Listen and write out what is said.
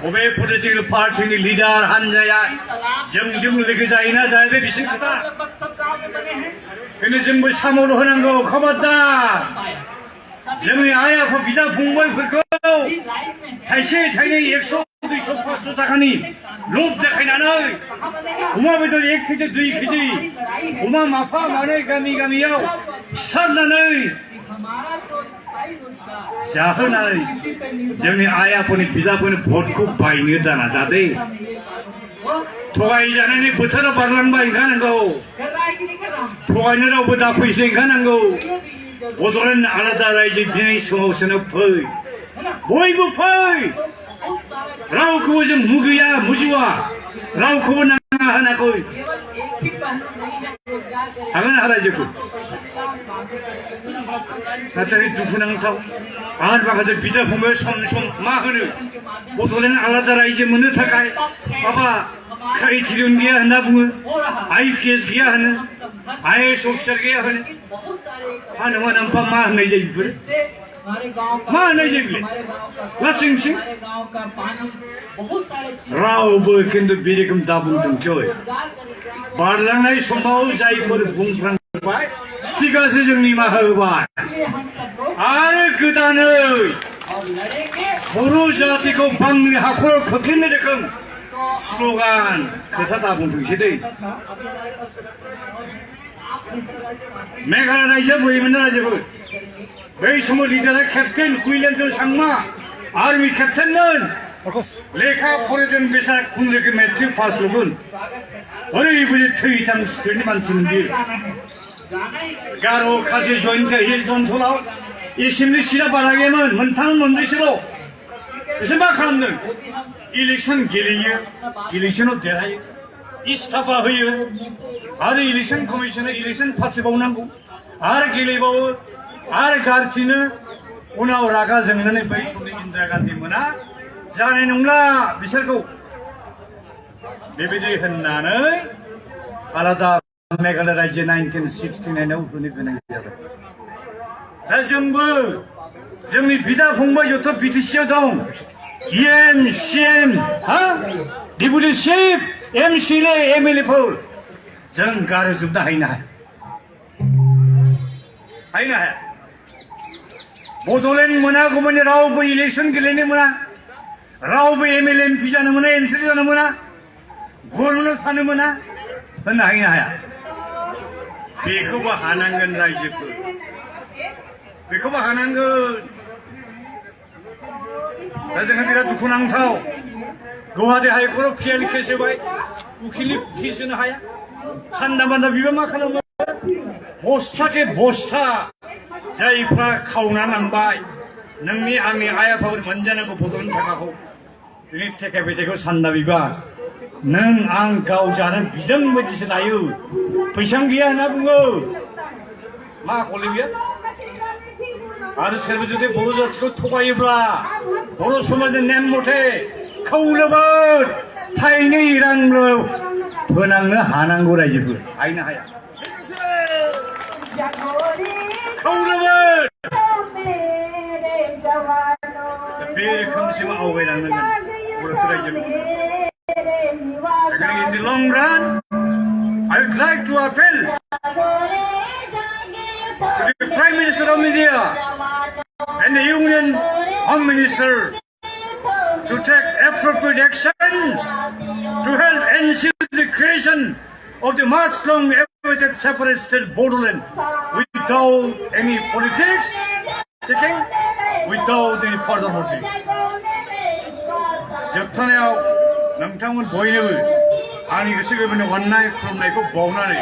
बबे पलिटिकल पार्टीनि लिडार हानजाया जोंजों लोगो जायोना जाया बे बिसोरनि खोथा बेनो जोंबो सामोल होनांगौ खबरदार जोंनि आइ आफा बिदा फंबायफोरखौ थाइसे थाइनै 100 200 500 थाखानि लब देखायनानै अमा बेदर 1 केजि 2 केजि अमा माफा मानै गामि गामियाव सिथारनानै जाहोनानै जोंनि आइ आफानि बिदाफोरनि भटखौ बायनो दाना जादे थगायजानायनि बोथोरा बारलांबाय ओंखारनांगौ थगायनो रावबो दाफैसै ओंखारनांगौ बड'लेण्ड आलादा रायजो बिनाय समावसोनो फै बयबो फै रावखौबो जों मुगैया मुजुवा रावखौबो नाङा होनाखै हागोन रायजोखौ नाथाय दुखुनांथाव आरो माखासे बिदा फंबाय सम सम मा होनो बड'लेण्ड आलादा रायजो मोननो थाखाय माबा क्राइटेरियन गैया होनना बुङो IPS गैया होनो IAS अफिसार गैया होनो मा होननाय जायो बेफोर मा होननाय जायो बेलाय लासिंसिं रावबो खिन्थु बे रोखोम दा बुंथोंसै बारलांनाय समाव जायफोर बुंफ्रांबाय थिगासे जों निमाहा होबाय आरो गोदानै बर' जातिखौ बांनि हाखराव खोख्लैनो रोखोम स्ल'गान खोथा दा बुंथोंसै दै मेघालय रायजोआ बोरैमोन रायजोफोर बै समाव लिडारा केप्टेन कुइलेनजन सांमा आर्मि केप्टेनमोन लेखा फरायदों बेसाद खुन रोखोम मेट्रिक पासल'मोन ओरैबायदि थैथां स्पिरिटनि मानसिमोन बियो गार' खासि जयन्त हिल्स ओनसोलाव एसेम्बलि सिटआ बारा गैयामोन मोनथाम मोनब्रैसोल' बिसोर मा खालामदों इलेक्सन गेलेयो इलेक्सनाव देरहायो इस्ताफा होयो आरो इलेक्सन कमिसना इलेक्सन फाथिबावनांगौ आरो गेलेबावो आरो गारफिनो उनाव रागा जोंनानै बै समनि इन्दिरा गान्धी मोना जानाय नंला बिसोरखौ बेबायदि होननानै आलादा मेघालय रायजो 1969 आव होनो गोनां जाबाय दा जोंबो जोंनि बिदा फंबाय जथ' बिटिसिआव दं EM CM deputy chief MCLA MLAफोर जों गारजोबनो हायो ना हाया बड'लेण्ड मोनागौमानि रावबो इलेक्सन गेलेनो मोना रावबो MLA MP जानो मोना MCLA जानो मोना गभर्नमेन्टआव थानो मोना होननो हायो ना हाया बेखौबो हानांगोन रायजोफोर बेखौबो हानांगोन दा जोंहा बिराद दुखुनांथाव गुवाहाटी हाइकर्टआव PL केस होबाय उकिलनि फिस होनो हाया सान्दा बान्दा बिबा मा खालामो बस्थाके बस्था जायफ्रा खावना लांबाय नोंनि आंनि आइ आफाफोर मोनजानांगौ बड'लेण्ड थाखाखौ बिनि थेखे बेथेखौ सान्दा बिबा नों आं गाव जानो बिदों बायदिसो लायो फैसा गैया होनना बुङो मा खले बियो आरो सोरबा जुदि बर' जातिखौ थगायोब्ला बर' समाजनि नेम मथे खौलोबोद थाइनै रांल' फोनांनो हानांगौ रायजोफोर हायनो हाया खौलोबोद बे रोखोमसिम आवगायलांनांगोन बर' रायजोखौ in the long run I would like to appeal to the Prime Minister of India and the Union Home Minister to take appropriate actions to help ensure the creation of the much long awaited separate state Bodoland without any politics, without any further motive. जोबथानायाव नोंथांमोन बयनोबो आंनि गोसो गोरबोनि अननाय खुलुमनायखौ बावनानै